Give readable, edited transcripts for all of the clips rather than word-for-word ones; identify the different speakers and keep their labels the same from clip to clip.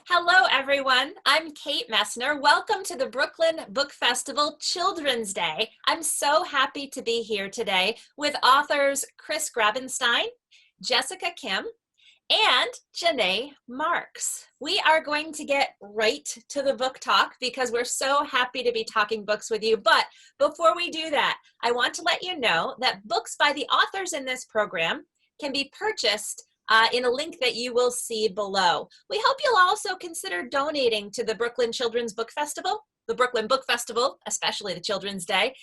Speaker 1: Hello, everyone. I'm Kate Messner. Welcome to the Brooklyn Book Festival Children's Day. I'm so happy to be here today with authors Chris Grabenstein, Jessica Kim, and Janae Marks. We are going to get right to the book talk because we're so happy to be talking books with you. But before we do that, I want to let you know that books by the authors in this program can be purchased in a link that you will see below. We hope you'll also consider donating to the Brooklyn Children's Book Festival, the Brooklyn Book Festival, especially the Children's Day.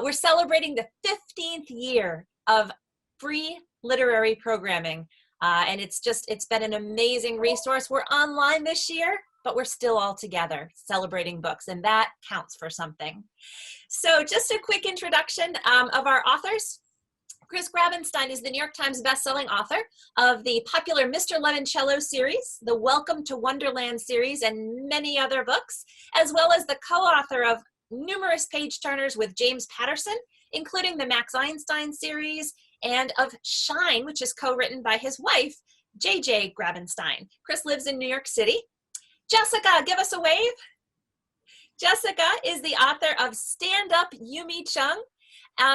Speaker 1: We're celebrating the 15th year of free literary programming. And it's been an amazing resource. We're online this year, but we're still all together celebrating books, and that counts for something. So just a quick introduction of our authors. Chris Grabenstein is the New York Times bestselling author of the popular Mr. Limoncello series, the Welcome to Wonderland series, and many other books, as well as the co-author of numerous page-turners with James Patterson, including the Max Einstein series, and of Shine, which is co-written by his wife, JJ Grabenstein. Chris lives in New York City. Jessica, give us a wave. Jessica is the author of Stand Up, Yumi Chung.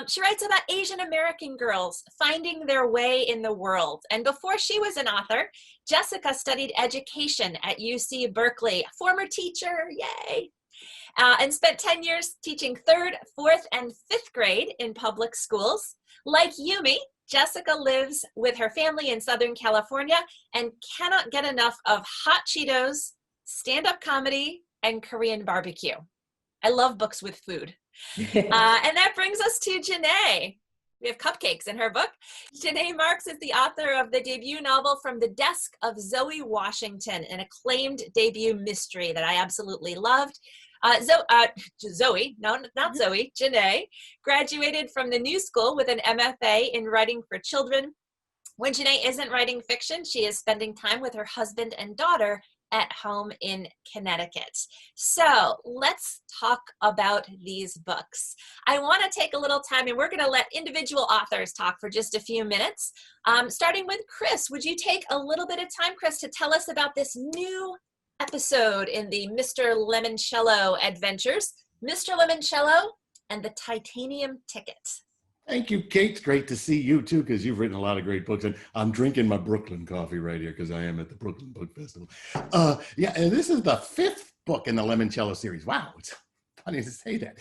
Speaker 1: She writes about Asian American girls finding their way in the world. And before she was an author, Jessica studied education at UC Berkeley, a former teacher, yay, and spent 10 years teaching 3rd, 4th, and 5th grade in public schools. Like Yumi, Jessica lives with her family in Southern California and cannot get enough of hot Cheetos, stand-up comedy, and Korean barbecue. I love books with food. And that brings us to Janae. We have cupcakes in her book. Janae Marks is the author of the debut novel From the Desk of Zoe Washington, an acclaimed debut mystery that I absolutely loved. Zoe, no, not Zoe, Janae, graduated from the New School with an MFA in writing for children. When Janae isn't writing fiction, she is spending time with her husband and daughter at home in Connecticut. So let's talk about these books. I want to take a little time, and we're going to let individual authors talk for just a few minutes. Starting with Chris, would you take a little bit of time, Chris, to tell us about this new episode in the Mr. Limoncello adventures, Mr. Limoncello and the Titanium Ticket?
Speaker 2: Thank you, Kate. It's great to see you too, because you've written a lot of great books, and I'm drinking my Brooklyn coffee right here because I am at the Brooklyn Book Festival. And this is the 5th book in the Limoncello series. Wow, it's funny to say that.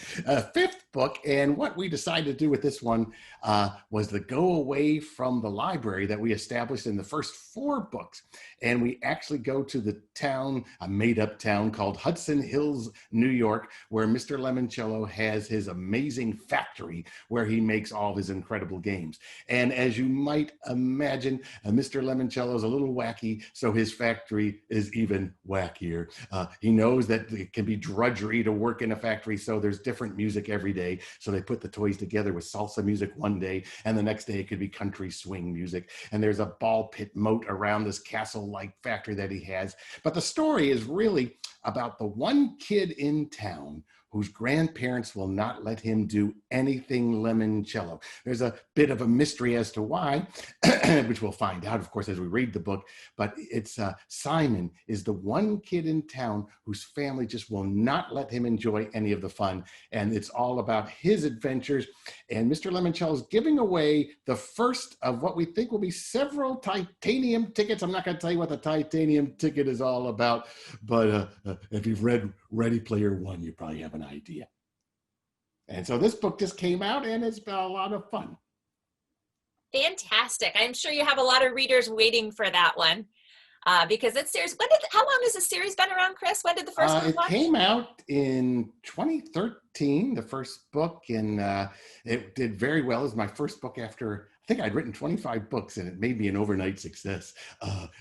Speaker 2: 5th book, and what we decided to do with this one was to go away from the library that we established in the first 4 books, and we actually go to the town, a made-up town called Hudson Hills, New York, where Mr. Limoncello has his amazing factory where he makes all his incredible games. And as you might imagine, Mr. Limoncello is a little wacky, so his factory is even wackier. He knows that it can be drudgery to work in a factory, so there's different music every day. So they put the toys together with salsa music one day, and the next day it could be country swing music. And there's a ball pit moat around this castle-like factory that he has. But the story is really about the one kid in town whose grandparents will not let him do anything limoncello. There's a bit of a mystery as to why, which we'll find out, of course, as we read the book. But it's Simon is the one kid in town whose family just will not let him enjoy any of the fun. And it's all about his adventures. And Mr. Limoncello is giving away the first of what we think will be several titanium tickets. I'm not going to tell you what the titanium ticket is all about, but if you've read Ready Player One, you probably have an idea. And so this book just came out, and it's been a lot of fun.
Speaker 1: Fantastic. I'm sure you have a lot of readers waiting for that one because it's serious. How long has the series been around, Chris? When did the first one launch?
Speaker 2: It came out in 2013, the first book, and it did very well. It was my first book after, I think I'd written 25 books, and it made me an overnight success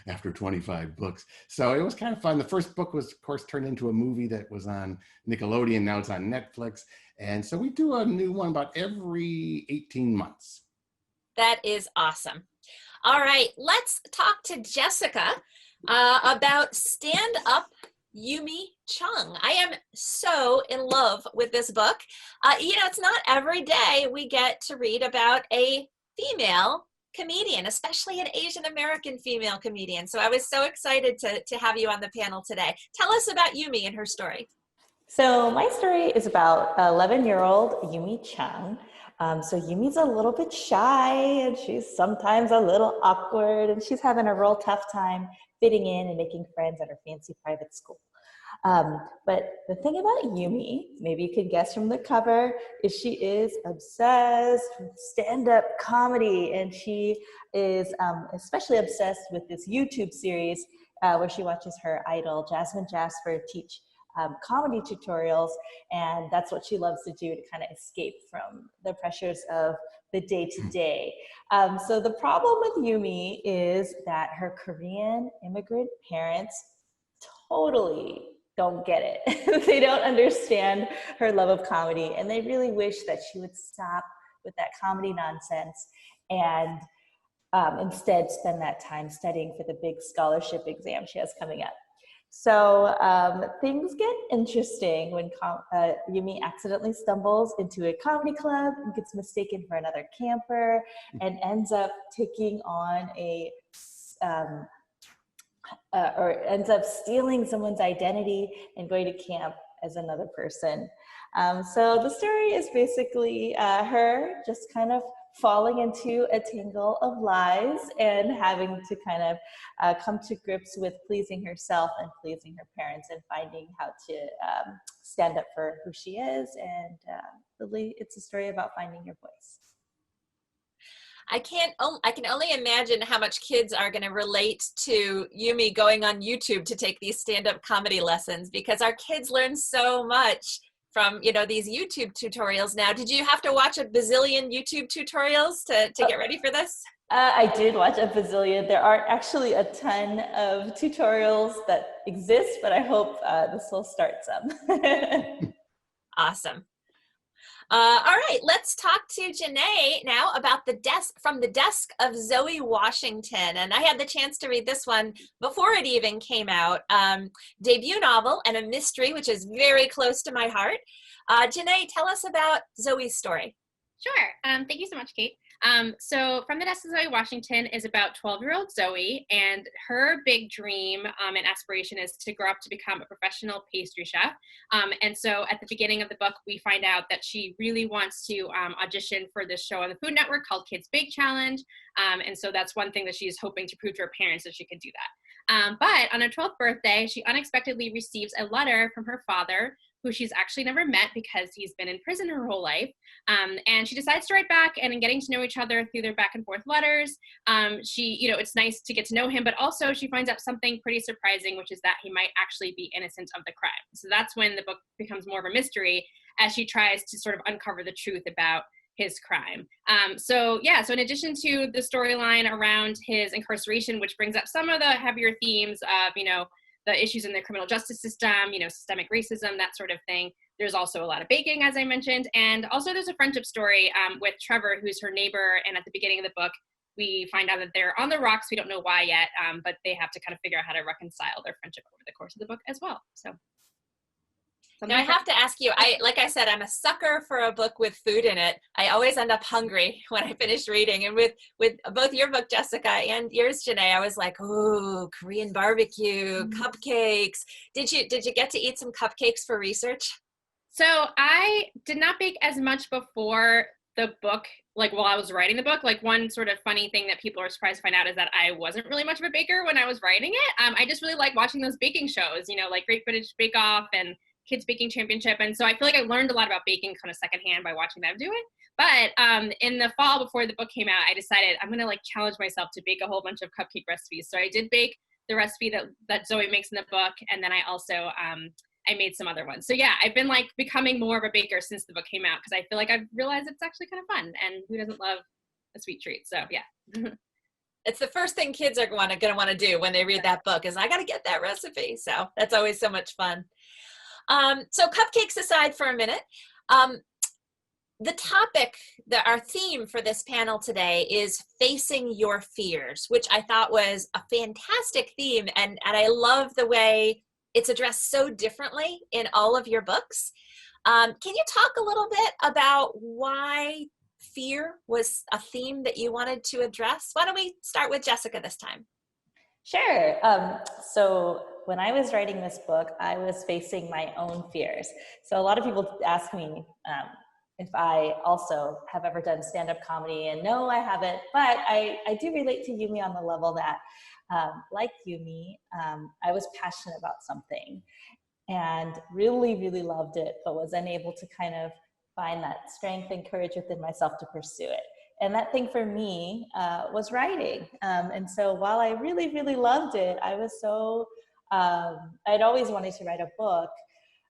Speaker 2: after 25 books. So it was kind of fun. The first book was, of course, turned into a movie that was on Nickelodeon. Now it's on Netflix. And so we do a new one about every 18 months.
Speaker 1: That is awesome. All right, let's talk to Jessica about Stand Up, Yumi Chung. I am so in love with this book. It's not every day we get to read about a female comedian, especially an Asian American female comedian. So I was so excited to have you on the panel today. Tell us about Yumi and her story.
Speaker 3: So my story is about 11-year-old Yumi Chung. So Yumi's a little bit shy and she's sometimes a little awkward and she's having a real tough time fitting in and making friends at her fancy private school. But the thing about Yumi, maybe you could guess from the cover, is she is obsessed with stand-up comedy, and she is especially obsessed with this YouTube series where she watches her idol Jasmine Jasper teach comedy tutorials, and that's what she loves to do to kind of escape from the pressures of the day-to-day. So the problem with Yumi is that her Korean immigrant parents totally don't get it. They don't understand her love of comedy, and they really wish that she would stop with that comedy nonsense and instead spend that time studying for the big scholarship exam she has coming up. So things get interesting when Yumi accidentally stumbles into a comedy club and gets mistaken for another camper and ends up taking on or ends up stealing someone's identity and going to camp as another person. So the story is basically her just kind of falling into a tangle of lies and having to kind of come to grips with pleasing herself and pleasing her parents and finding how to stand up for who she is. And really, it's a story about finding your voice.
Speaker 1: I can only imagine how much kids are going to relate to Yumi going on YouTube to take these stand-up comedy lessons, because our kids learn so much from, these YouTube tutorials now. Did you have to watch a bazillion YouTube tutorials to get ready for this?
Speaker 3: I did watch a bazillion. There aren't actually a ton of tutorials that exist, but I hope this will start some.
Speaker 1: Awesome. All right, let's talk to Janae now about the Desk of Zoe Washington. And I had the chance to read this one before it even came out. Debut novel and a mystery, which is very close to my heart. Janae, tell us about Zoe's story.
Speaker 4: Sure. Thank you so much, Kate. So From the Desk of Zoe Washington is about 12-year-old Zoe, and her big dream and aspiration is to grow up to become a professional pastry chef. And so at the beginning of the book, we find out that she really wants to audition for this show on the Food Network called Kids Bake Challenge. And so that's one thing that she's hoping to prove to her parents, that she could do that. But on her 12th birthday, she unexpectedly receives a letter from her father, who she's actually never met because he's been in prison her whole life. And she decides to write back, and in getting to know each other through their back and forth letters, it's nice to get to know him, but also she finds out something pretty surprising, which is that he might actually be innocent of the crime. So that's when the book becomes more of a mystery, as she tries to sort of uncover the truth about his crime. So in addition to the storyline around his incarceration, which brings up some of the heavier themes of, the issues in the criminal justice system, systemic racism, that sort of thing. There's also a lot of baking, as I mentioned. And also there's a friendship story with Trevor, who's her neighbor. And at the beginning of the book, we find out that they're on the rocks. We don't know why yet, but they have to kind of figure out how to reconcile their friendship over the course of the book as well. So.
Speaker 1: Now I have to ask you, like I said, I'm a sucker for a book with food in it. I always end up hungry when I finish reading. And with both your book, Jessica, and yours, Janae, I was like, ooh, Korean barbecue, cupcakes. Did you get to eat some cupcakes for research?
Speaker 4: So I did not bake as much before the book, like while I was writing the book. Like one sort of funny thing that people are surprised to find out is that I wasn't really much of a baker when I was writing it. I just really like watching those baking shows, like Great British Bake Off and Kids Baking Championship. And so I feel like I learned a lot about baking kind of secondhand by watching them do it. But in the fall before the book came out, I decided I'm going to challenge myself to bake a whole bunch of cupcake recipes. So I did bake the recipe that Zoe makes in the book. And then I also, I made some other ones. So yeah, I've been becoming more of a baker since the book came out, because I feel like I've realized it's actually kind of fun, and who doesn't love a sweet treat? So yeah.
Speaker 1: It's the first thing kids are going to want to do when they read that book, is I got to get that recipe. So that's always so much fun. So cupcakes aside for a minute, the topic, our theme for this panel today is facing your fears, which I thought was a fantastic theme. And I love the way it's addressed so differently in all of your books. Can you talk a little bit about why fear was a theme that you wanted to address. Why don't we start with Jessica this time?
Speaker 3: Sure. So when I was writing this book, I was facing my own fears. So a lot of people ask me if I also have ever done stand-up comedy, and no, I haven't, but I do relate to Yumi on the level that, like Yumi, I was passionate about something and really, really loved it, but was unable to kind of find that strength and courage within myself to pursue it. And that thing for me was writing. And so while I really, really loved it, I was so, I'd always wanted to write a book.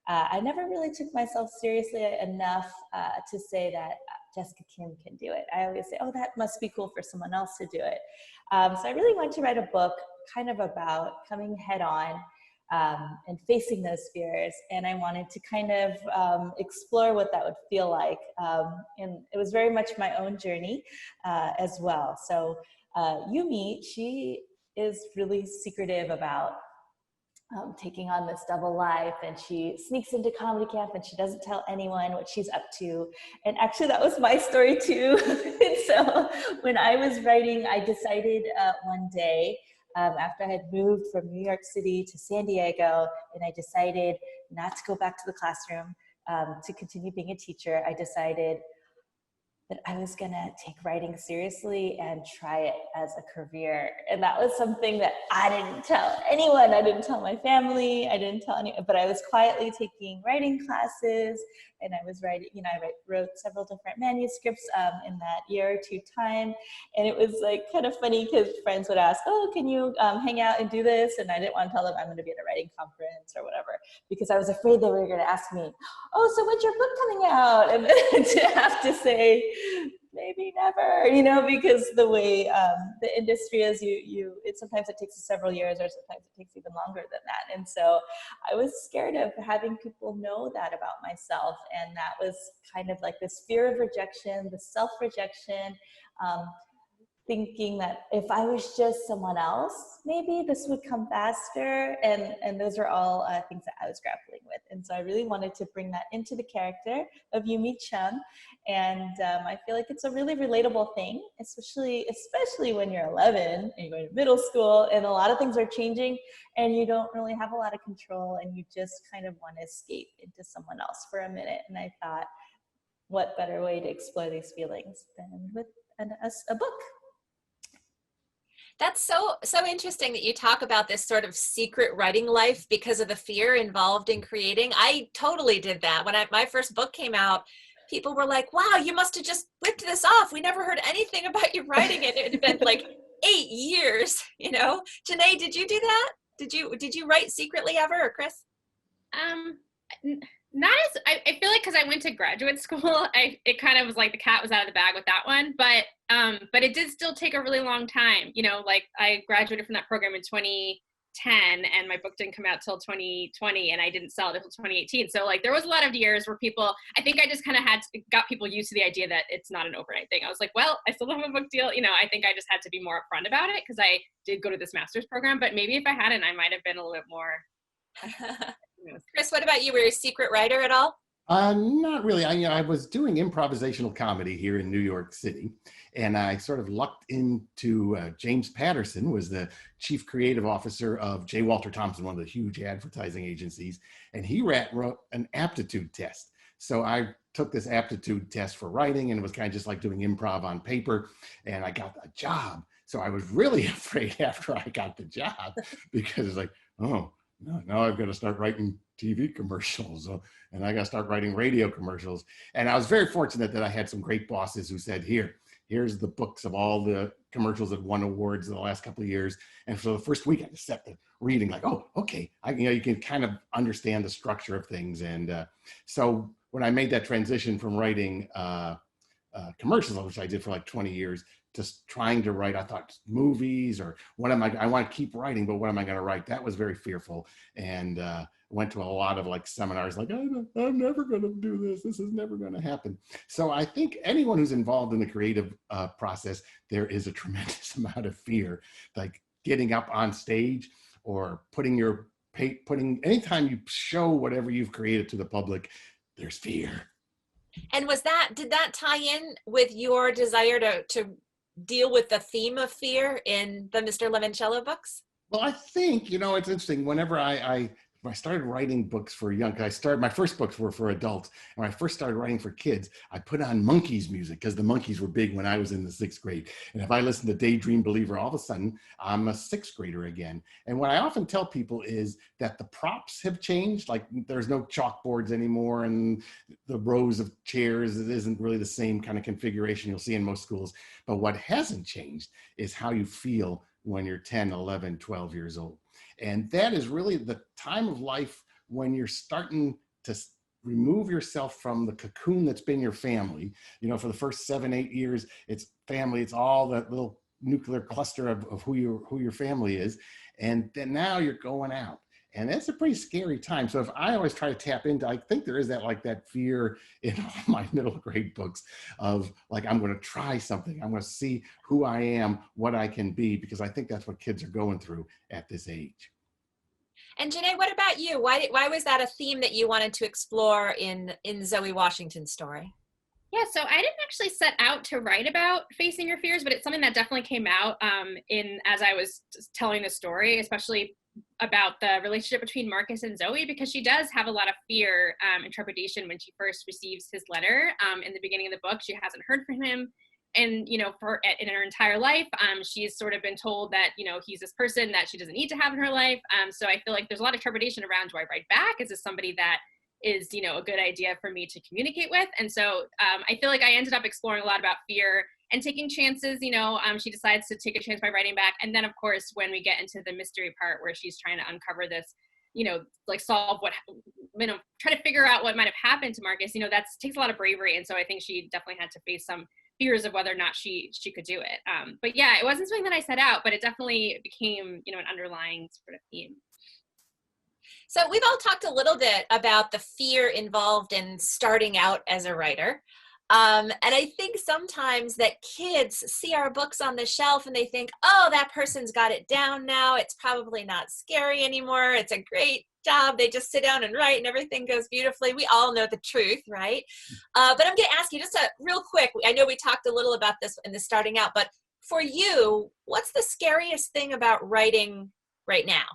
Speaker 3: I never really took myself seriously enough to say that Jessica Kim can do it. I always say, oh, that must be cool for someone else to do it. So I really wanted to write a book kind of about coming head on and facing those fears. And I wanted to kind of explore what that would feel like. And it was very much my own journey as well. So Yumi, she is really secretive about taking on this double life, and she sneaks into comedy camp and she doesn't tell anyone what she's up to. And actually that was my story too. And so when I was writing, I decided one day after I had moved from New York City to San Diego, and I decided not to go back to the classroom to continue being a teacher, I decided that I was gonna take writing seriously and try it as a career. And that was something that I didn't tell anyone. I didn't tell my family, I didn't tell anyone, but I was quietly taking writing classes, and I was writing, you know, I wrote several different manuscripts in that year or two time. And it was like kind of funny because friends would ask, oh, can you hang out and do this? And I didn't want to tell them I'm gonna be at a writing conference or whatever, because I was afraid they were gonna ask me, oh, so when's your book coming out? And then to have to say, maybe never, you know, because the way the industry is, sometimes it takes several years, or sometimes it takes even longer than that. And so I was scared of having people know that about myself. And that was kind of like this fear of rejection, the self-rejection, thinking that if I was just someone else, maybe this would come faster. And those are all things that I was grappling with. And so I really wanted to bring that into the character of Yumi Chung. And I feel like it's a really relatable thing, especially when you're 11 and you're going to middle school and a lot of things are changing and you don't really have a lot of control, and you just kind of want to escape into someone else for a minute. And I thought, what better way to explore these feelings than with a book?
Speaker 1: That's so interesting that you talk about this sort of secret writing life because of the fear involved in creating. I totally did that. When my first book came out, people were like, wow, you must have just whipped this off. We never heard anything about you writing it. It had been like 8 years, you know? Janae, did you do that? Did you write secretly ever, or Chris?
Speaker 4: Not as, I feel like because I went to graduate school, it kind of was like the cat was out of the bag with that one, but it did still take a really long time. You know, like I graduated from that program in 2010 and my book didn't come out till 2020 and I didn't sell it until 2018. So like there was a lot of years where I think I just kind of got people used to the idea that it's not an overnight thing. I was like, well, I still have a book deal. You know, I think I just had to be more upfront about it because I did go to this master's program, but maybe if I hadn't, I might have been a little bit more.
Speaker 1: Chris, what about you? Were you a secret writer at all?
Speaker 2: Not really. I was doing improvisational comedy here in New York City, and I sort of lucked into James Patterson, was the chief creative officer of J. Walter Thompson, one of the huge advertising agencies, and he wrote an aptitude test. So I took this aptitude test for writing, and it was kind of just like doing improv on paper, and I got a job. So I was really afraid after I got the job because it's like, oh, no, now I've got to start writing TV commercials, and I got to start writing radio commercials. And I was very fortunate that I had some great bosses who said, here's the books of all the commercials that won awards in the last couple of years. And for the first week, I just sat there reading like, oh, okay. You can kind of understand the structure of things. And so when I made that transition from writing commercials, which I did for like 20 years, just trying to write, I thought movies or I want to keep writing, but what am I going to write? That was very fearful. And went to a lot of like seminars, like, I'm never going to do this. This is never going to happen. So I think anyone who's involved in the creative process, there is a tremendous amount of fear, like getting up on stage or anytime you show whatever you've created to the public, there's fear.
Speaker 1: And did that tie in with your desire to deal with the theme of fear in the Mr. Limoncello books?
Speaker 2: Well, I think, it's interesting. Whenever when I started writing books for young, my first books were for adults. And when I first started writing for kids, I put on Monkees music because the Monkees were big when I was in the 6th grade. And if I listened to Daydream Believer, all of a sudden I'm a 6th grader again. And what I often tell people is that the props have changed. Like there's no chalkboards anymore, and the rows of chairs, it isn't really the same kind of configuration you'll see in most schools. But what hasn't changed is how you feel when you're 10, 11, 12 years old. And that is really the time of life when you're starting to remove yourself from the cocoon that's been your family. For the first 7, 8 years, it's family. It's all that little nuclear cluster of who your family is. And then now you're going out. And that's a pretty scary time. So if I always try to tap into, I think there is that fear in all my middle grade books of like, I'm going to try something. I'm going to see who I am, what I can be, because I think that's what kids are going through at this age.
Speaker 1: And Janae, what about you? Why was that a theme that you wanted to explore in Zoe Washington's story?
Speaker 4: Yeah, so I didn't actually set out to write about facing your fears, but it's something that definitely came out as I was telling the story, especially about the relationship between Marcus and Zoe, because she does have a lot of fear and trepidation when she first receives his letter. In the beginning of the book, she hasn't heard from him. And, in her entire life, she's sort of been told that, he's this person that she doesn't need to have in her life. So I feel like there's a lot of trepidation around, do I write back? Is this somebody that is, a good idea for me to communicate with? And so I feel like I ended up exploring a lot about fear and taking chances. She decides to take a chance by writing back. And then, of course, when we get into the mystery part where she's trying to uncover this, solve try to figure out what might have happened to Marcus, that takes a lot of bravery. And so I think she definitely had to face some fears of whether or not she could do it. But yeah, it wasn't something that I set out, but it definitely became, an underlying sort of theme.
Speaker 1: So we've all talked a little bit about the fear involved in starting out as a writer. And I think sometimes that kids see our books on the shelf and they think, oh, that person's got it down now. It's probably not scary anymore. It's a great job. They just sit down and write and everything goes beautifully. We all know the truth, right? But I'm going to ask you just real quick. I know we talked a little about this in the starting out, but for you, what's the scariest thing about writing right now?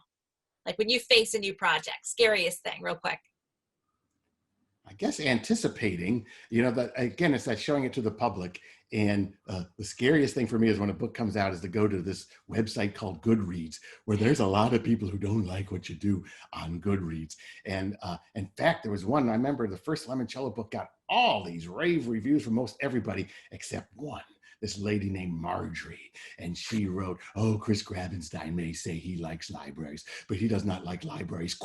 Speaker 1: Like when you face a new project, scariest thing, real quick.
Speaker 2: I guess anticipating, that again, it's that showing it to the public. And the scariest thing for me is when a book comes out is to go to this website called Goodreads, where there's a lot of people who don't like what you do on Goodreads. And in fact, there was one, I remember the first Limoncello book got all these rave reviews from most everybody except one. This lady named Marjorie, and she wrote, oh, Chris Grabenstein may say he likes libraries, but he does not like libraries,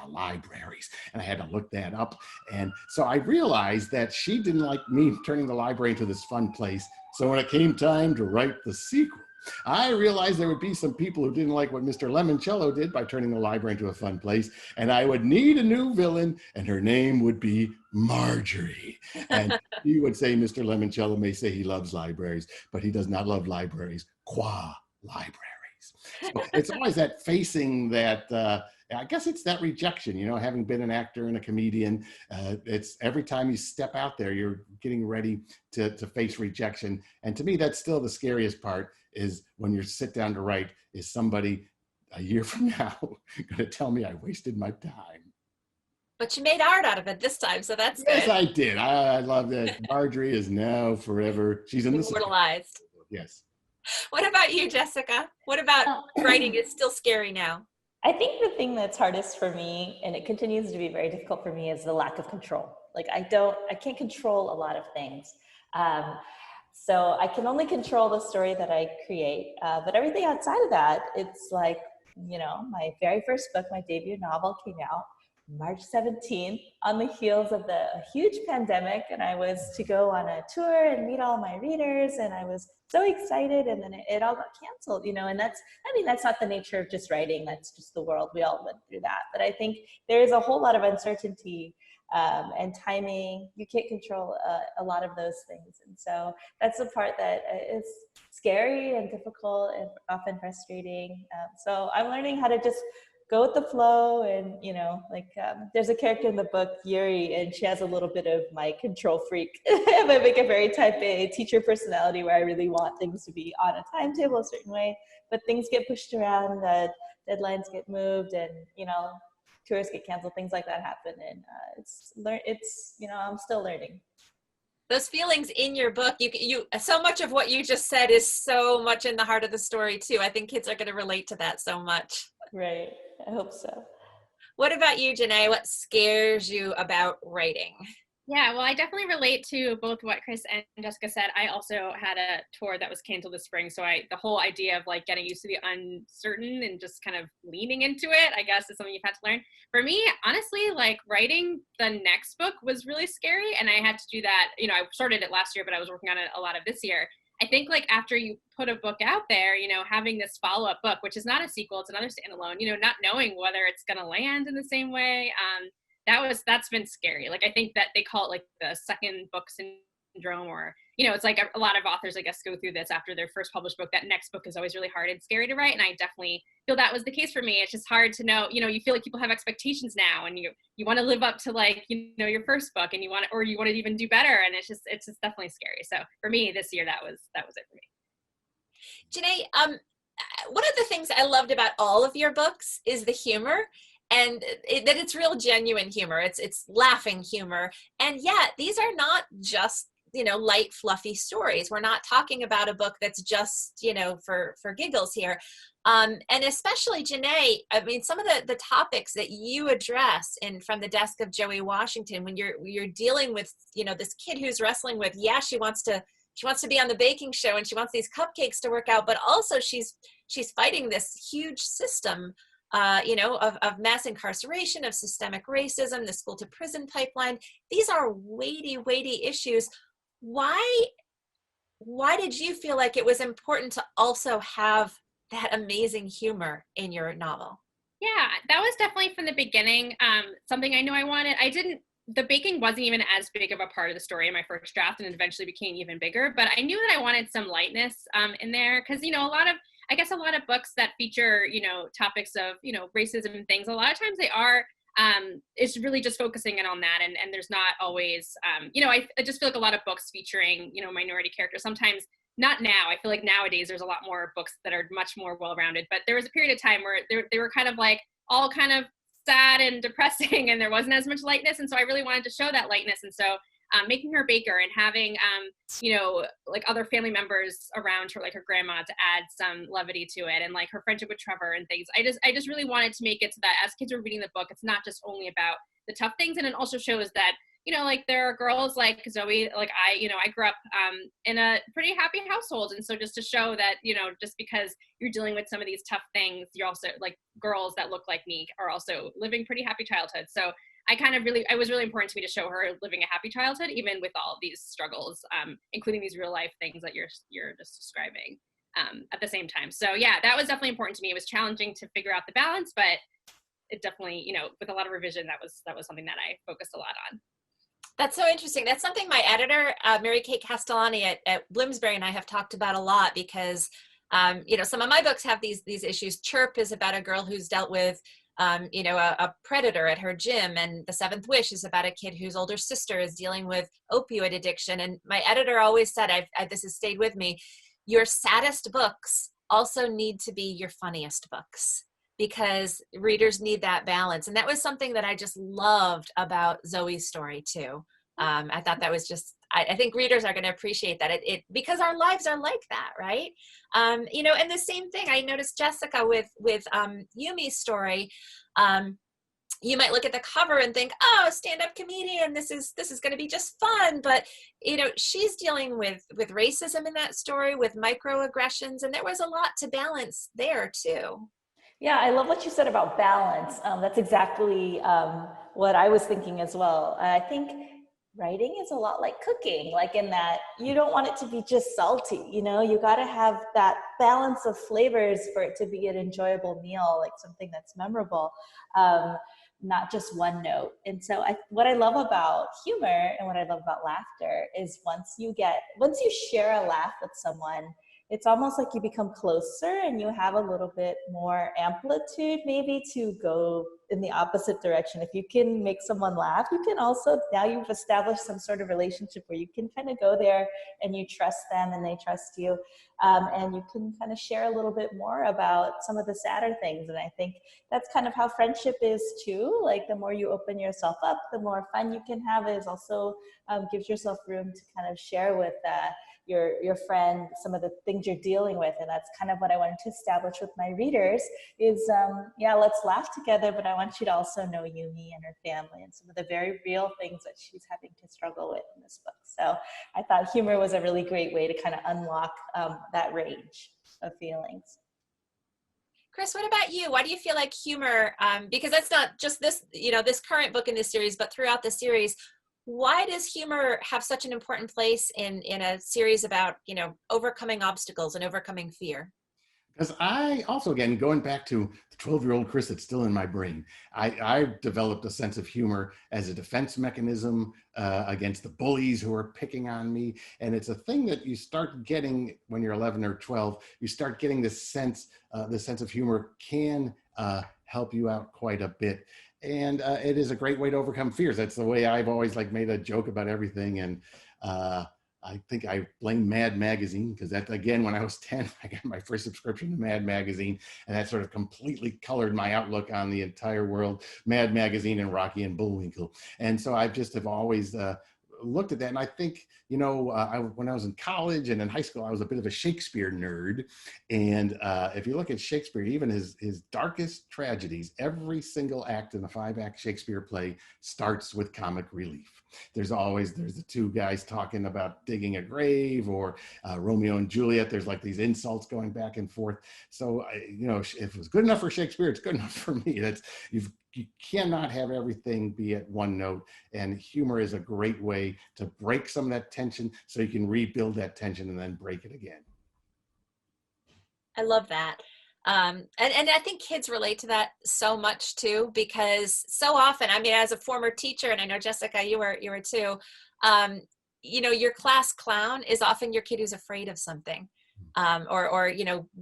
Speaker 2: libraries. And I had to look that up. And so I realized that she didn't like me turning the library into this fun place. So when it came time to write the sequel, I realized there would be some people who didn't like what Mr. Limoncello did by turning the library into a fun place, and I would need a new villain, and her name would be Marjorie. And he would say, Mr. Limoncello may say he loves libraries, but he does not love libraries, libraries. So it's always that facing that, I guess it's that rejection, having been an actor and a comedian, it's every time you step out there, you're getting ready to face rejection. And to me, that's still the scariest part, is when you sit down to write, is somebody a year from now going to tell me I wasted my time?
Speaker 1: But you made art out of it this time, so that's good.
Speaker 2: Yes, I did. I love that. Marjorie is now forever. She's in the
Speaker 1: immortalized.
Speaker 2: Yes.
Speaker 1: What about you, Jessica? What about writing is still scary now?
Speaker 3: I think the thing that's hardest for me, and it continues to be very difficult for me, is the lack of control. Like I can't control a lot of things. So I can only control the story that I create. But everything outside of that, it's like, my very first book, my debut novel, came out March 17th on the heels of the huge pandemic, and I was to go on a tour and meet all my readers, and I was so excited, and then it all got canceled, and that's not the nature of just writing. That's just the world. We all went through that. But I think there is a whole lot of uncertainty and timing. You can't control a lot of those things. And so that's the part that is scary and difficult and often frustrating. So I'm learning how to just go with the flow. And, like there's a character in the book, Yuri, and she has a little bit of my control freak. I make a very type A teacher personality where I really want things to be on a timetable a certain way, but things get pushed around, deadlines get moved, and, tours get canceled, things like that happen. And I'm still learning.
Speaker 1: Those feelings in your book, you so much of what you just said is so much in the heart of the story too. I think kids are going to relate to that so much.
Speaker 3: Right. I hope so.
Speaker 1: What about you, Janae? What scares you about writing?
Speaker 4: Yeah, well, I definitely relate to both what Chris and Jessica said. I also had a tour that was canceled this spring. So the whole idea of like getting used to the uncertain and just kind of leaning into it, I guess, is something you've had to learn. For me, honestly, like writing the next book was really scary. And I had to do that, I started it last year, but I was working on it a lot of this year. I think like after you put a book out there, having this follow-up book, which is not a sequel, it's another standalone, not knowing whether it's going to land in the same way. That's been scary. Like, I think that they call it like the second book syndrome, or, it's like a lot of authors, I guess, go through this after their first published book. That next book is always really hard and scary to write. And I definitely feel that was the case for me. It's just hard to know, you feel like people have expectations now, and you want to live up to like, your first book, and you want to even do better. And it's just definitely scary. So for me this year, that was it for me.
Speaker 1: Janae, one of the things I loved about all of your books is the humor. And that it's real genuine humor. It's laughing humor. And yet these are not just, light, fluffy stories. We're not talking about a book that's just, for giggles here. And especially Janae, I mean, some of the topics that you address from the Desk of Zoe Washington, when you're dealing with, this kid who's wrestling with, she wants to be on the baking show and she wants these cupcakes to work out, but also she's fighting this huge system of mass incarceration, of systemic racism, the school to prison pipeline. These are weighty, weighty issues. Why did you feel like it was important to also have that amazing humor in your novel?
Speaker 4: Yeah, that was definitely from the beginning something I knew I wanted. The baking wasn't even as big of a part of the story in my first draft, and it eventually became even bigger, but I knew that I wanted some lightness in there, because, a lot of books that feature, topics of, racism and things, a lot of times they are, it's really just focusing in on that. And there's not always, I just feel like a lot of books featuring, minority characters, sometimes not now. I feel like nowadays there's a lot more books that are much more well-rounded, but there was a period of time where they were kind of like all kind of sad and depressing, and there wasn't as much lightness. And so I really wanted to show that lightness. And so making her baker and having, like other family members around her, like her grandma, to add some levity to it, and like her friendship with Trevor and things. I just really wanted to make it so that as kids are reading the book, it's not just only about the tough things. And it also shows that, like there are girls like Zoe, like I grew up in a pretty happy household. And so just to show that, just because you're dealing with some of these tough things, you're also like girls that look like me are also living pretty happy childhoods. So it was really important to me to show her living a happy childhood, even with all of these struggles, including these real life things that you're just describing at the same time. So yeah, that was definitely important to me. It was challenging to figure out the balance, but it definitely, with a lot of revision, that was something that I focused a lot on.
Speaker 1: That's so interesting. That's something my editor, Mary Kate Castellani at Bloomsbury, and I have talked about a lot, because, some of my books have these issues. Chirp is about a girl who's dealt with, a predator at her gym, and The Seventh Wish is about a kid whose older sister is dealing with opioid addiction. And my editor always said, this has stayed with me, your saddest books also need to be your funniest books, because readers need that balance. And that was something that I just loved about Zoe's story too. I thought that was just, I think readers are going to appreciate that because our lives are like that, right? And the same thing I noticed, Jessica, with Yumi's story. You might look at the cover and think, oh, stand-up comedian, this is going to be just fun. But, she's dealing with racism in that story, with microaggressions, and there was a lot to balance there too.
Speaker 3: Yeah, I love what you said about balance. That's exactly what I was thinking as well. I think writing is a lot like cooking, like in that you don't want it to be just salty, you got to have that balance of flavors for it to be an enjoyable meal, like something that's memorable, not just one note. And so what I love about humor and what I love about laughter is once you share a laugh with someone, it's almost like you become closer and you have a little bit more amplitude maybe to go in the opposite direction. If you can make someone laugh, you can also, now you've established some sort of relationship where you can kind of go there and you trust them and they trust you. And you can kind of share a little bit more about some of the sadder things. And I think that's kind of how friendship is too. Like the more you open yourself up, the more fun you can have. Is also gives yourself room to kind of share with your friend some of the things you're dealing with. And that's kind of what I wanted to establish with my readers is, yeah, let's laugh together, but I want you to also know Yumi and her family and some of the very real things that she's having to struggle with in this book. So I thought humor was a really great way to kind of unlock that range of feelings.
Speaker 1: Chris, what about you? Why do you feel like humor, because that's not just this, this current book in this series, but throughout the series, why does humor have such an important place in a series about, overcoming obstacles and overcoming fear?
Speaker 2: Because I also, again, going back to the 12-year-old Chris that's still in my brain, I've developed a sense of humor as a defense mechanism against the bullies who are picking on me. And it's a thing that you start getting when you're 11 or 12. You start getting this sense of humor can help you out quite a bit. And it is a great way to overcome fears. That's the way I've always made a joke about everything. And I think I blame Mad Magazine because that, again, when I was 10, I got my first subscription to Mad Magazine, and that sort of completely colored my outlook on the entire world, Mad Magazine and Rocky and Bullwinkle. And so I just have always looked at that. And I think, when I was in college and in high school, I was a bit of a Shakespeare nerd. And if you look at Shakespeare, even his darkest tragedies, every single act in a 5-act Shakespeare play starts with comic relief. There's the two guys talking about digging a grave, or Romeo and Juliet. There's these insults going back and forth. So, if it was good enough for Shakespeare, it's good enough for me. You cannot have everything be at one note, and humor is a great way to break some of that tension so you can rebuild that tension and then break it again.
Speaker 1: I love that. And I think kids relate to that so much too, because so often, as a former teacher, and I know Jessica, you were too, your class clown is often your kid who's afraid of something. Or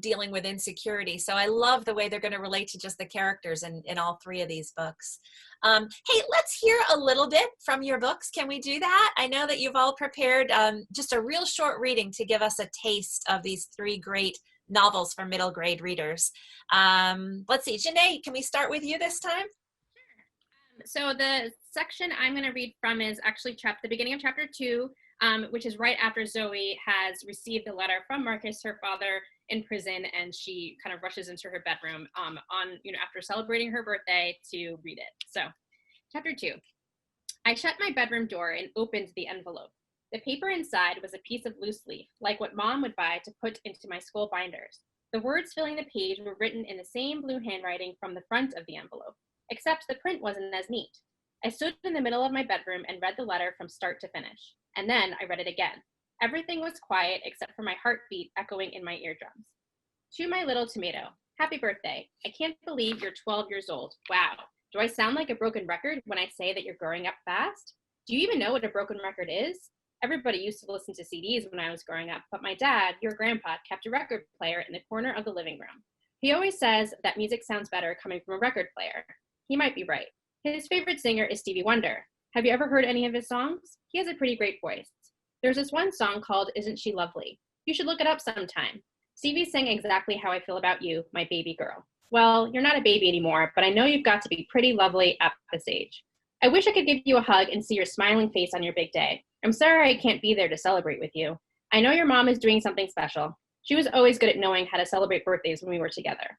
Speaker 1: dealing with insecurity. So I love the way they're going to relate to just the characters in all 3 of these books. Hey, let's hear a little bit from your books. Can we do that? I know that you've all prepared just a real short reading to give us a taste of these 3 great novels for middle grade readers. Let's see, Janae, can we start with you this time?
Speaker 4: So the section I'm going to read from is actually the beginning of chapter 2, which is right after Zoe has received a letter from Marcus, her father, in prison, and she kind of rushes into her bedroom after celebrating her birthday to read it. So, chapter 2. I shut my bedroom door and opened the envelope. The paper inside was a piece of loose leaf, like what Mom would buy to put into my school binders. The words filling the page were written in the same blue handwriting from the front of the envelope, except the print wasn't as neat. I stood in the middle of my bedroom and read the letter from start to finish. And then I read it again. Everything was quiet except for my heartbeat echoing in my eardrums. To my little tomato, happy birthday. I can't believe you're 12 years old. Wow. Do I sound like a broken record when I say that you're growing up fast? Do you even know what a broken record is? Everybody used to listen to CDs when I was growing up, but my dad, your grandpa, kept a record player in the corner of the living room. He always says that music sounds better coming from a record player. He might be right. His favorite singer is Stevie Wonder. Have you ever heard any of his songs? He has a pretty great voice. There's this one song called Isn't She Lovely? You should look it up sometime. Stevie sang exactly how I feel about you, my baby girl. Well, you're not a baby anymore, but I know you've got to be pretty lovely at this age. I wish I could give you a hug and see your smiling face on your big day. I'm sorry I can't be there to celebrate with you. I know your mom is doing something special. She was always good at knowing how to celebrate birthdays when we were together.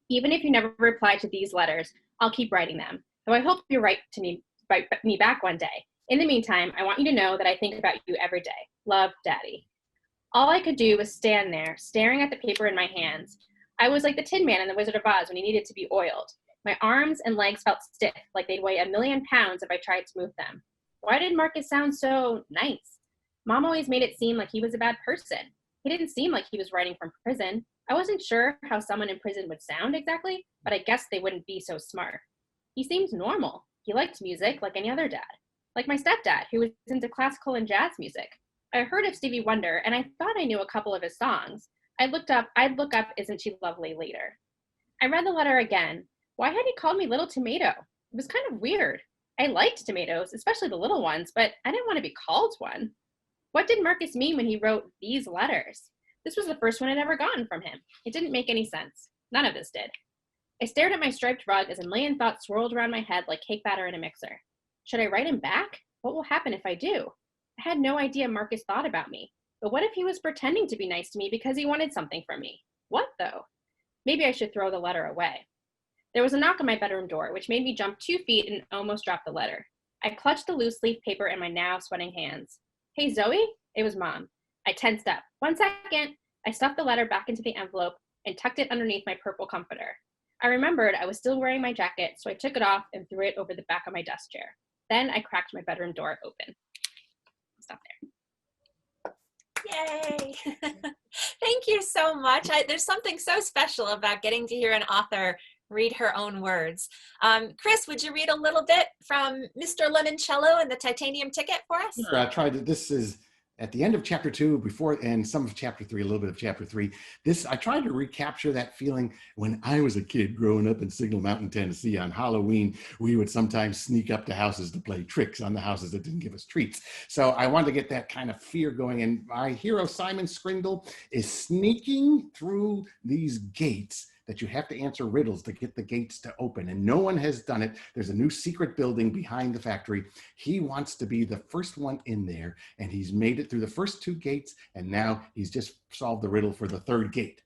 Speaker 4: Even if you never reply to these letters, I'll keep writing them, though I hope you write me back one day. In the meantime, I want you to know that I think about you every day. Love, Daddy. All I could do was stand there, staring at the paper in my hands. I was like the Tin Man in The Wizard of Oz when he needed to be oiled. My arms and legs felt stiff, like they'd weigh 1,000,000 pounds if I tried to move them. Why did Marcus sound so nice? Mom always made it seem like he was a bad person. He didn't seem like he was writing from prison. I wasn't sure how someone in prison would sound exactly, but I guess they wouldn't be so smart. He seemed normal. He liked music like any other dad. Like my stepdad, who was into classical and jazz music. I heard of Stevie Wonder, and I thought I knew a couple of his songs. I'd look up Isn't She Lovely later. I read the letter again. Why had he called me Little Tomato? It was kind of weird. I liked tomatoes, especially the little ones, but I didn't want to be called one. What did Marcus mean when he wrote these letters? This was the first one I'd ever gotten from him. It didn't make any sense. None of this did. I stared at my striped rug as a million thoughts swirled around my head like cake batter in a mixer. Should I write him back? What will happen if I do? I had no idea Marcus thought about me. But what if he was pretending to be nice to me because he wanted something from me? What, though? Maybe I should throw the letter away. There was a knock on my bedroom door, which made me jump 2 feet and almost drop the letter. I clutched the loose leaf paper in my now sweating hands. Hey, Zoe? It was Mom. I tensed up. 1 second. I stuffed the letter back into the envelope and tucked it underneath my purple comforter. I remembered I was still wearing my jacket, so I took it off and threw it over the back of my desk chair. Then I cracked my bedroom door open. Stop there.
Speaker 1: Yay! Thank you so much. There's something so special about getting to hear an author read her own words. Chris, would you read a little bit from Mr. Limoncello and the Titanium Ticket for us?
Speaker 2: Sure, I tried to. This is at the end of chapter 2, before, and some of chapter 3, a little bit of chapter 3. I tried to recapture that feeling when I was a kid growing up in Signal Mountain, Tennessee. On Halloween, we would sometimes sneak up to houses to play tricks on the houses that didn't give us treats. So I wanted to get that kind of fear going. And my hero, Simon Scrindle, is sneaking through these gates that you have to answer riddles to get the gates to open. And no one has done it. There's a new secret building behind the factory. He wants to be the first one in there, and he's made it through the first 2 gates, and now he's just solved the riddle for the 3rd gate.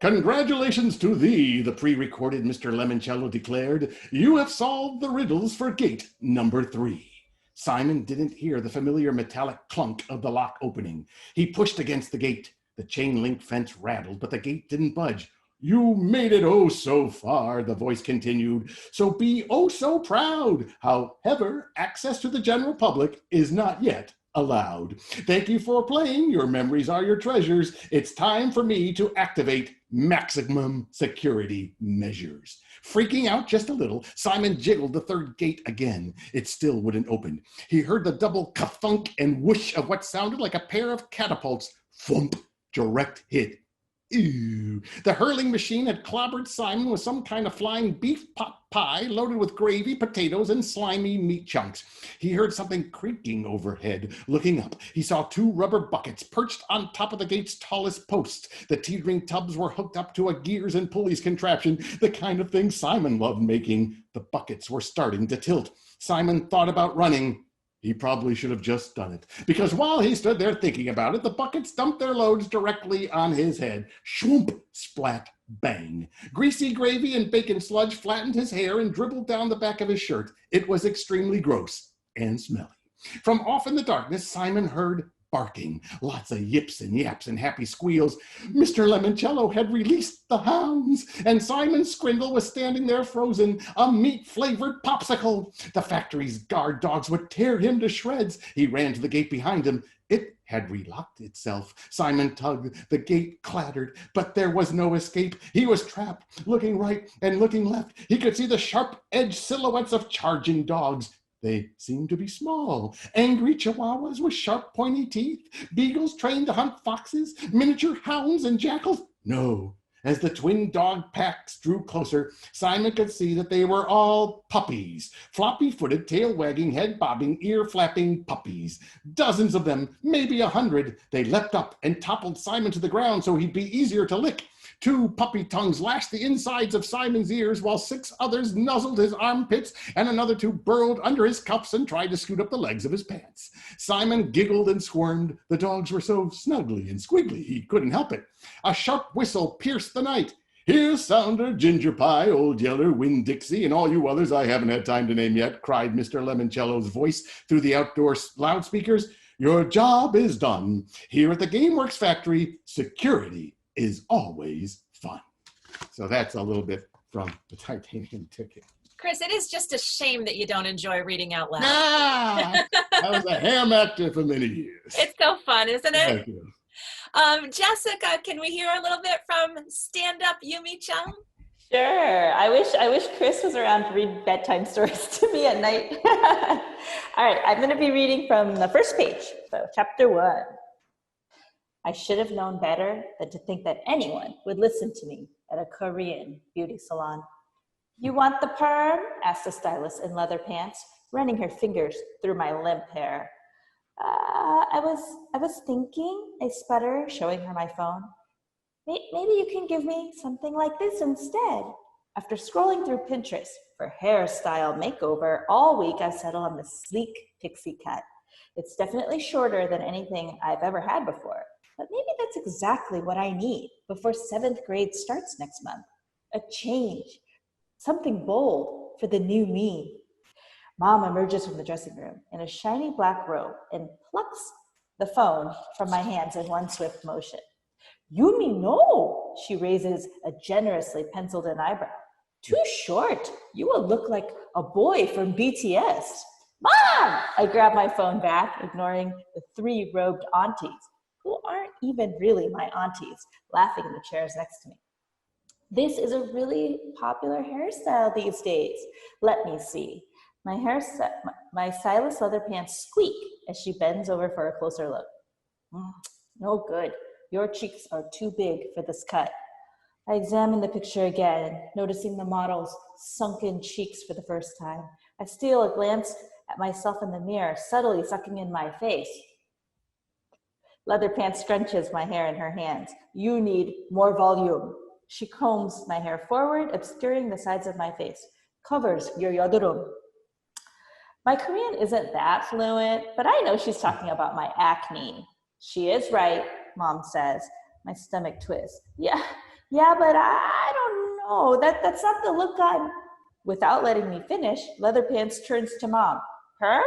Speaker 2: Congratulations to thee, the pre-recorded Mr. Lemoncello declared. You have solved the riddles for gate number 3. Simon didn't hear the familiar metallic clunk of the lock opening. He pushed against the gate. The chain-link fence rattled, but the gate didn't budge. You made it oh so far, the voice continued, so be oh so proud. However, access to the general public is not yet allowed. Thank you for playing. Your memories are your treasures. It's time for me to activate maximum security measures. Freaking out just a little, Simon jiggled the 3rd gate again. It still wouldn't open. He heard the double ka-thunk and whoosh of what sounded like a pair of catapults. Thump, direct hit. Ew. The hurling machine had clobbered Simon with some kind of flying beef pot pie loaded with gravy, potatoes, and slimy meat chunks. He heard something creaking overhead. Looking up, he saw 2 rubber buckets perched on top of the gate's tallest posts. The teetering tubs were hooked up to a gears and pulleys contraption, the kind of thing Simon loved making. The buckets were starting to tilt. Simon thought about running. He probably should have just done it, because while he stood there thinking about it, the buckets dumped their loads directly on his head. Shwoomp, splat, bang. Greasy gravy and bacon sludge flattened his hair and dribbled down the back of his shirt. It was extremely gross and smelly. From off in the darkness, Simon heard barking, lots of yips and yaps and happy squeals. Mr. Lemoncello had released the hounds, and Simon Scrindle was standing there frozen, a meat-flavored popsicle. The factory's guard dogs would tear him to shreds. He ran to the gate behind him. It had relocked itself. Simon tugged. The gate clattered, but there was no escape. He was trapped. Looking right and looking left, he could see the sharp-edged silhouettes of charging dogs. They seemed to be small, angry chihuahuas with sharp, pointy teeth, beagles trained to hunt foxes, miniature hounds and jackals. No. As the twin dog packs drew closer, Simon could see that they were all puppies. Floppy-footed, tail-wagging, head-bobbing, ear-flapping puppies. Dozens of them, maybe 100. They leapt up and toppled Simon to the ground so he'd be easier to lick. 2 puppy tongues lashed the insides of Simon's ears, while 6 others nuzzled his armpits, and another 2 burrowed under his cuffs and tried to scoot up the legs of his pants. Simon giggled and squirmed. The dogs were so snuggly and squiggly, he couldn't help it. A sharp whistle pierced the night. Here, Sounder, Ginger Pie, Old Yeller, Winn-Dixie, and all you others I haven't had time to name yet, cried Mr. Lemoncello's voice through the outdoor loudspeakers. Your job is done. Here at the GameWorks factory, security is always fun. So that's a little bit from the Titanium Ticket.
Speaker 1: Chris, it is just a shame that you don't enjoy reading out loud.
Speaker 2: I was a ham actor for many years.
Speaker 1: It's so fun, isn't it?
Speaker 2: Thank you.
Speaker 1: Jessica, can we hear a little bit from stand-up Yumi Chung?
Speaker 3: Sure. I wish Chris was around to read bedtime stories to me at night. All right, I'm going to be reading from the first page, so chapter 1. I should have known better than to think that anyone would listen to me at a Korean beauty salon. You want the perm? Asked the stylist in leather pants, running her fingers through my limp hair. I was thinking, I sputter, showing her my phone. Maybe you can give me something like this instead. After scrolling through Pinterest for hairstyle makeover all week, I settled on the sleek pixie cut. It's definitely shorter than anything I've ever had before, but maybe that's exactly what I need before 7th grade starts next month. A change, something bold for the new me. Mom emerges from the dressing room in a shiny black robe and plucks the phone from my hands in one swift motion. Yumi, no! She raises a generously penciled in eyebrow. Too short. You will look like a boy from BTS. Mom! I grab my phone back, ignoring the 3 robed aunties, who aren't even really my aunties, laughing in the chairs next to me. This is a really popular hairstyle these days. Let me see. My stylist leather pants squeak as she bends over for a closer look. No good. Your cheeks are too big for this cut. I examine the picture again, noticing the model's sunken cheeks for the first time. I steal a glance at myself in the mirror, subtly sucking in my face. Leather pants scrunches my hair in her hands. You need more volume. She combs my hair forward, obscuring the sides of my face. Covers your yodorum. My Korean isn't that fluent, but I know she's talking about my acne. She is right, Mom says. My stomach twists. Yeah, but I don't know. That's not the look I'm... Without letting me finish, Leather Pants turns to Mom. Her?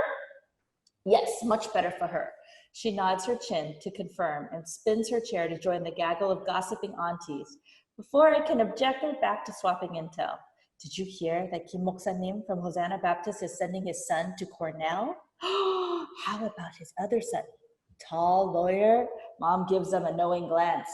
Speaker 3: Yes, much better for her. She nods her chin to confirm and spins her chair to join the gaggle of gossiping aunties. Before I can object, we're back to swapping intel. Did you hear that Kim Moksanim from Hosanna Baptist is sending his son to Cornell? How about his other son? Tall lawyer? Mom gives him a knowing glance.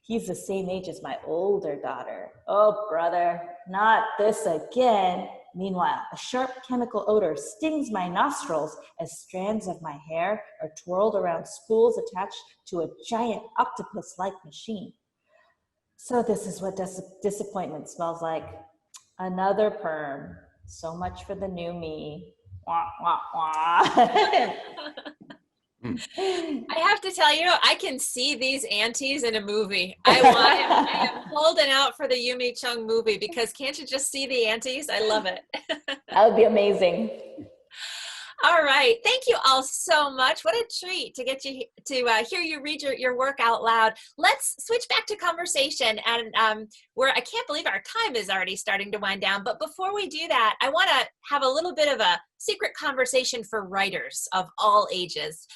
Speaker 3: He's the same age as my older daughter. Oh, brother, not this again. Meanwhile, a sharp chemical odor stings my nostrils as strands of my hair are twirled around spools attached to a giant octopus-like machine. So this is what disappointment smells like. Another perm. So much for the new me. Wah, wah, wah.
Speaker 1: I have to tell you, I can see these aunties in a movie. I am holding out for the Yumi Chung movie because can't you just see the aunties? I love it.
Speaker 3: That would be amazing.
Speaker 1: All right. Thank you all so much. What a treat to get you to hear you read your work out loud. Let's switch back to conversation. And I can't believe our time is already starting to wind down. But before we do that, I want to have a little bit of a secret conversation for writers of all ages.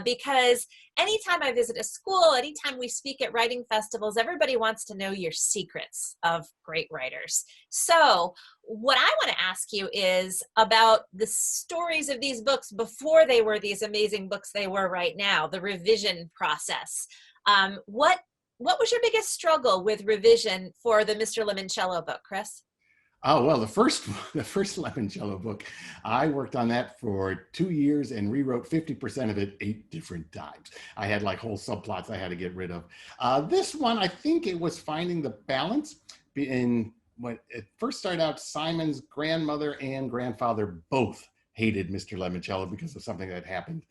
Speaker 1: Because anytime I visit a school, anytime we speak at writing festivals, everybody wants to know your secrets of great writers. So what I want to ask you is about the stories of these books before they were these amazing books they were right now, the revision process. What was your biggest struggle with revision for the Mr. Limoncello book, Chris?
Speaker 2: Oh, well, the first Limoncello book, I worked on that for 2 years and rewrote 50% of it 8 different times. I had like whole subplots I had to get rid of. This one, I think it was finding the balance in when it first started out. Simon's grandmother and grandfather both hated Mr. Limoncello because of something that happened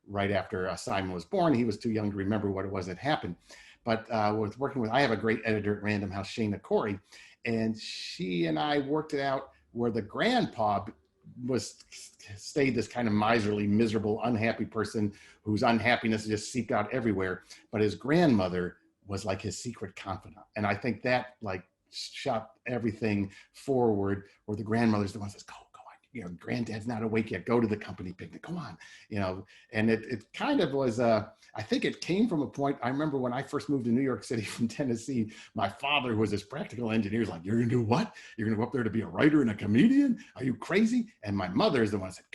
Speaker 2: right after Simon was born. He was too young to remember what it was that happened. But with working with, I have a great editor at Random House, Shana Corey, and she and I worked it out where the grandpa stayed this kind of miserly, miserable, unhappy person whose unhappiness just seeped out everywhere. But his grandmother was like his secret confidant. And I think that like shot everything forward, where the grandmother's the one that says, go on, granddad's not awake yet, go to the company picnic, come on, and it kind of was, I think it came from a point. I remember when I first moved to New York City from Tennessee, my father, who was this practical engineer, was like, you're gonna do what? You're gonna go up there to be a writer and a comedian? Are you crazy? And my mother is the one that said,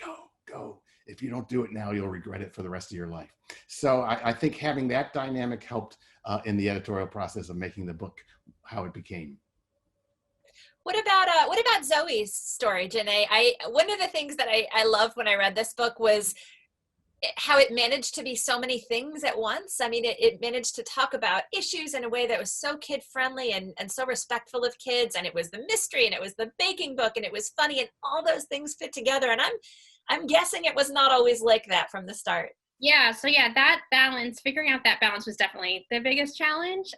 Speaker 2: go. If you don't do it now, you'll regret it for the rest of your life. So I think having that dynamic helped in the editorial process of making the book how it became.
Speaker 1: What about Zoe's story, Janae? One of the things that I loved when I read this book was how it managed to be so many things at once. I mean, it managed to talk about issues in a way that was so kid friendly and so respectful of kids. And it was the mystery, and it was the baking book, and it was funny, and all those things fit together. And I'm guessing it was not always like that from the start.
Speaker 4: Yeah, so yeah, that balance, figuring out that balance was definitely the biggest challenge.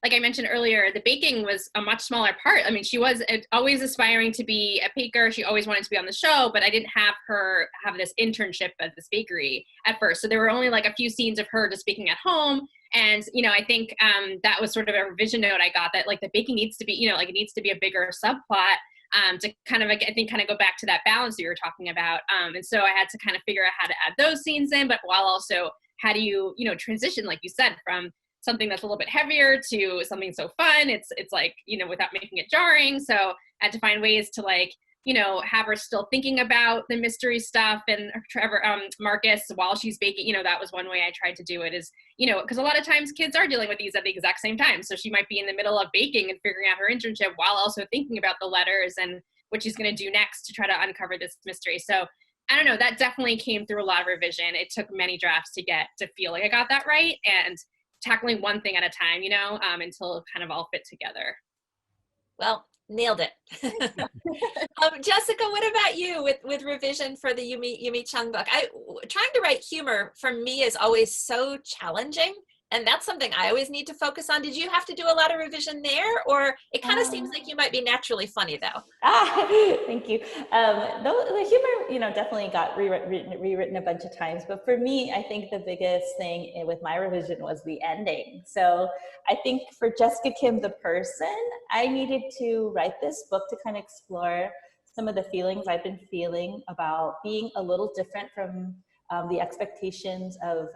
Speaker 4: Like I mentioned earlier, the baking was a much smaller part. I mean, she was always aspiring to be a baker. She always wanted to be on the show, but I didn't have her have this internship at this bakery at first. So there were only like a few scenes of her just baking at home. And, I think that was sort of a revision note I got, that like the baking needs to be, like it needs to be a bigger subplot. To kind of, I think, kind of go back to that balance that you were talking about. And so I had to kind of figure out how to add those scenes in, but while also, how do you, transition, like you said, from something that's a little bit heavier to something so fun. It's like, without making it jarring. So I had to find ways to like, have her still thinking about the mystery stuff and Marcus while she's baking. That was one way I tried to do it is, because a lot of times kids are dealing with these at the exact same time. So she might be in the middle of baking and figuring out her internship while also thinking about the letters and what she's going to do next to try to uncover this mystery. So I don't know, that definitely came through a lot of revision. It took many drafts to get to feel like I got that right, and tackling one thing at a time, until it kind of all fit together.
Speaker 1: Well, nailed it. Jessica, what about you with revision for the Yumi Chung book? Trying to write humor for me is always so challenging, and that's something I always need to focus on. Did you have to do a lot of revision there, or it kind of seems like you might be naturally funny though?
Speaker 3: Thank you. The humor, definitely got rewritten a bunch of times. But for me, I think the biggest thing with my revision was the ending. So I think for Jessica Kim, the person, I needed to write this book to kind of explore some of the feelings I've been feeling about being a little different from the expectations of,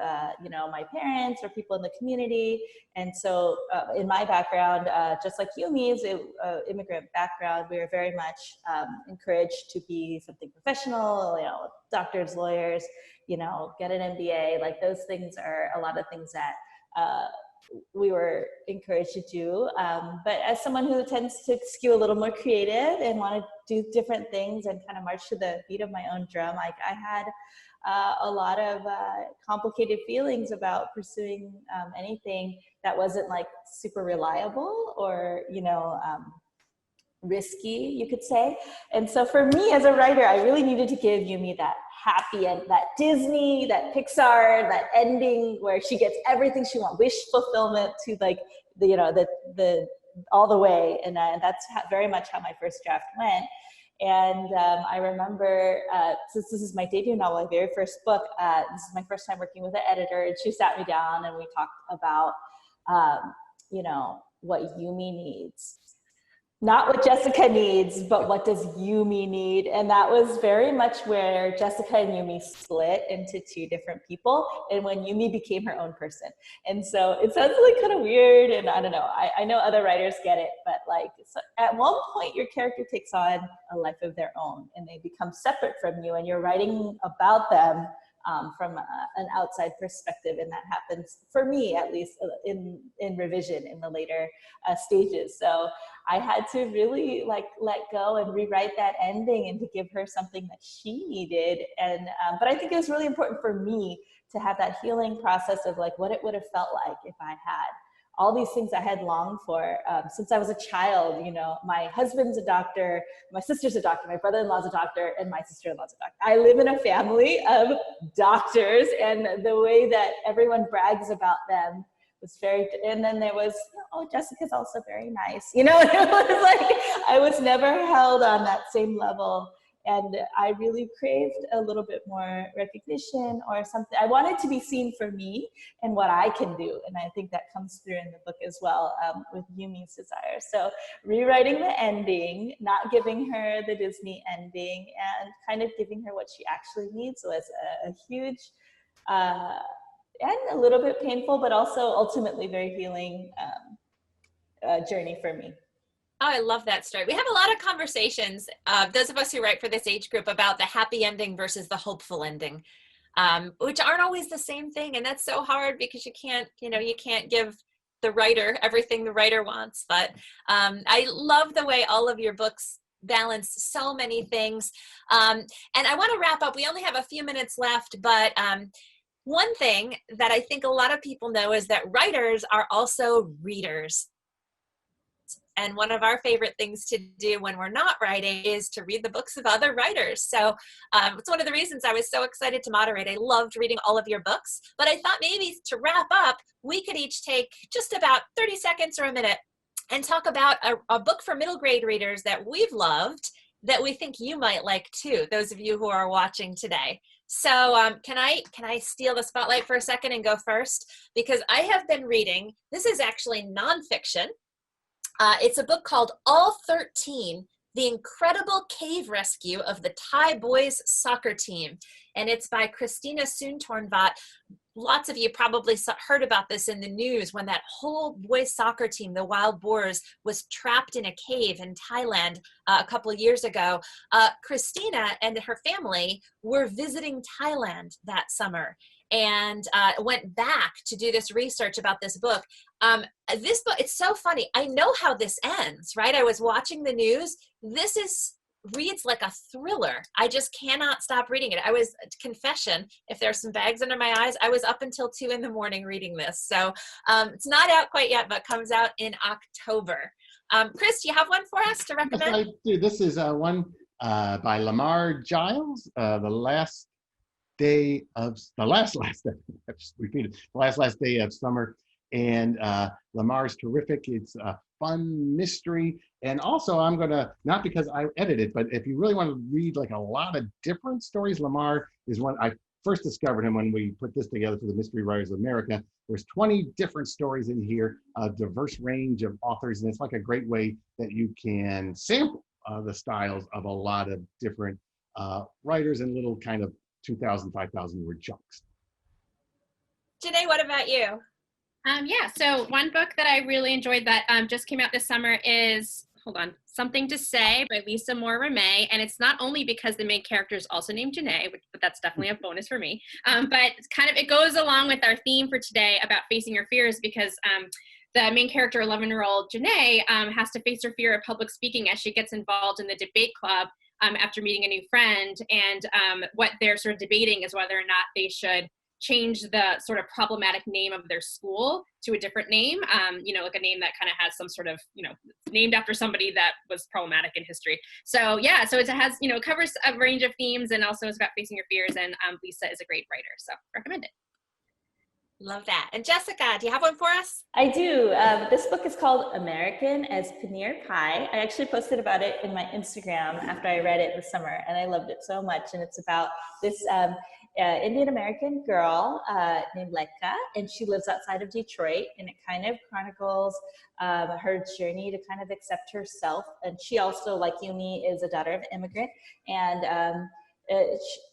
Speaker 3: my parents or people in the community. And so in my background, just like Yumi's immigrant background, we were very much encouraged to be something professional, doctors, lawyers, get an MBA. Like those things are a lot of things that we were encouraged to do. But as someone who tends to skew a little more creative and want to do different things and kind of march to the beat of my own drum, I had a lot of complicated feelings about pursuing anything that wasn't like super reliable or, risky, you could say. And so for me as a writer, I really needed to give Yumi that happy end, that Disney, that Pixar, that ending where she gets everything she wants, wish fulfillment to like, the all the way. And that's very much how my first draft went. And I remember, since this is my debut novel, my very first book, this is my first time working with an editor, and she sat me down and we talked about, what Yumi needs. Not what Jessica needs, but what does Yumi need? And that was very much where Jessica and Yumi split into two different people, and when Yumi became her own person. And so it sounds like kind of weird, and I don't know, I know other writers get it, but like so at one point your character takes on a life of their own and they become separate from you, and you're writing about them from an outside perspective, and that happens for me at least in revision in the later stages. So I had to really like let go and rewrite that ending and to give her something that she needed. And but I think it was really important for me to have that healing process of like what it would have felt like if I had all these things I had longed for since I was a child. My husband's a doctor, my sister's a doctor, my brother-in-law's a doctor, and my sister-in-law's a doctor. I live in a family of doctors, and the way that everyone brags about them was very, and then there was, Jessica's also very nice. It was like, I was never held on that same level. And I really craved a little bit more recognition or something. I wanted to be seen for me and what I can do. And I think that comes through in the book as well with Yumi's desire. So rewriting the ending, not giving her the Disney ending, and kind of giving her what she actually needs was a huge and a little bit painful, but also ultimately very healing journey for me.
Speaker 1: Oh, I love that story. We have a lot of conversations, those of us who write for this age group, about the happy ending versus the hopeful ending, which aren't always the same thing. And that's so hard because you can't give the writer, everything the writer wants. But I love the way all of your books balance so many things. And I want to wrap up. We only have a few minutes left, but one thing that I think a lot of people know is that writers are also readers. And one of our favorite things to do when we're not writing is to read the books of other writers. So it's one of the reasons I was so excited to moderate. I loved reading all of your books, but I thought maybe to wrap up, we could each take just about 30 seconds or a minute and talk about a book for middle grade readers that we've loved that we think you might like too, those of you who are watching today. So can I steal the spotlight for a second and go first? Because I have been reading, this is actually nonfiction. It's a book called All 13, The Incredible Cave Rescue of the Thai Boys Soccer Team. And it's by Christina Soontornvat. Lots of you probably heard about this in the news when that whole boys soccer team, the Wild Boars, was trapped in a cave in Thailand a couple of years ago. Christina and her family were visiting Thailand that summer and went back to do this research about this book. This book, it's so funny. I know how this ends, right? I was watching the news. This reads like a thriller. I just cannot stop reading it. Confession, if there's some bags under my eyes, I was up until 2 a.m. reading this. So it's not out quite yet, but comes out in October. Chris, do you have one for us to recommend?
Speaker 2: Yes, I do. This is one by Lamar Giles, the last day of the last day. I just repeated the last day of summer, and Lamar's terrific. It's a fun mystery, and also I'm gonna, not because I edited, but if you really want to read like a lot of different stories, Lamar is one. I first discovered him when we put this together for the Mystery Writers of America. There's 20 different stories in here, a diverse range of authors, and it's like a great way that you can sample the styles of a lot of different writers in little kind of 2,000, 5,000 word chunks.
Speaker 1: Janae, what about you?
Speaker 4: Yeah, so one book that I really enjoyed that just came out this summer is, Something to Say by Lisa Moore Ramey. And it's not only because the main character is also named Janae, but that's definitely a bonus for me. But it's it goes along with our theme for today about facing your fears, because the main character, 11-year-old Janae, has to face her fear of public speaking as she gets involved in the debate club after meeting a new friend. And what they're sort of debating is whether or not they should change the sort of problematic name of their school to a different name, like a name that kind of has some sort of, named after somebody that was problematic in history. So yeah, so it has, covers a range of themes, and also is about facing your fears, and Lisa is a great writer, so recommend it.
Speaker 1: Love that. And Jessica, do you have one for us?
Speaker 3: I do. This book is called American as Paneer Pie. I actually posted about it in my Instagram after I read it this summer, and I loved it so much. And it's about this Indian American girl named Lekka, and she lives outside of Detroit, and it kind of chronicles her journey to kind of accept herself. And she also, like Yumi, is a daughter of an immigrant, and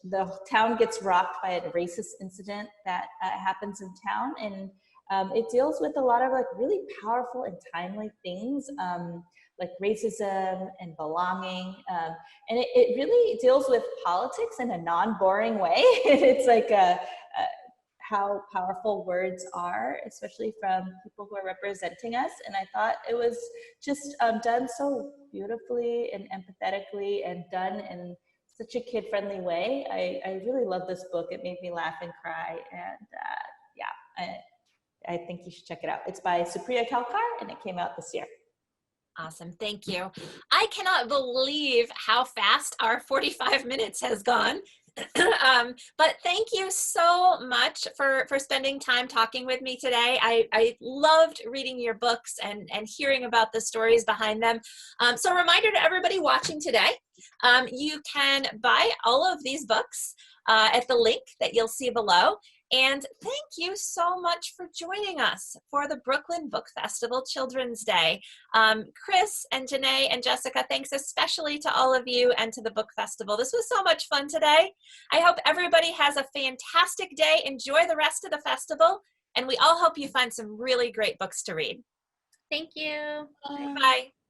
Speaker 3: the town gets rocked by a racist incident that happens in town, and it deals with a lot of really powerful and timely things, like racism and belonging, and it really deals with politics in a non-boring way. It's like how powerful words are, especially from people who are representing us. And I thought it was just done so beautifully and empathetically, and done in such a kid-friendly way. I really love this book. It made me laugh and cry, and I think you should check it out. It's by Supriya Kalkar, and it came out this year.
Speaker 1: Awesome. Thank you. I cannot believe how fast our 45 minutes has gone. But thank you so much for spending time talking with me today. I loved reading your books and hearing about the stories behind them. So a reminder to everybody watching today, you can buy all of these books at the link that you'll see below. And thank you so much for joining us for the Brooklyn Book Festival Children's Day. Chris and Janae and Jessica, thanks especially to all of you and to the Book Festival. This was so much fun today. I hope everybody has a fantastic day. Enjoy the rest of the festival, and we all hope you find some really great books to read.
Speaker 4: Thank you.
Speaker 1: Bye. Bye.